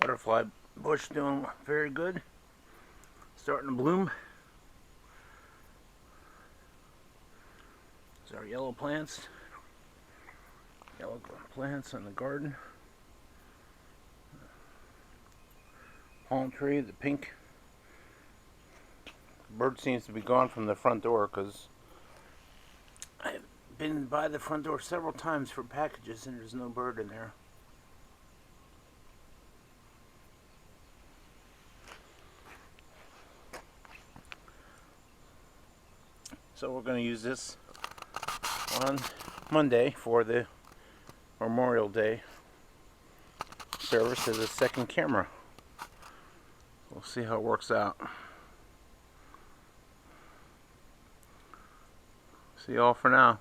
Butterfly bush doing very good. Starting to bloom. These are yellow plants. Yellow plants in the garden. Palm tree, the pink. The bird seems to be gone from the front door because I've been by the front door several times for packages and there's no bird in there. So we're going to use this on Monday for the Memorial Day service as a second camera. We'll see how it works out. See you all for now.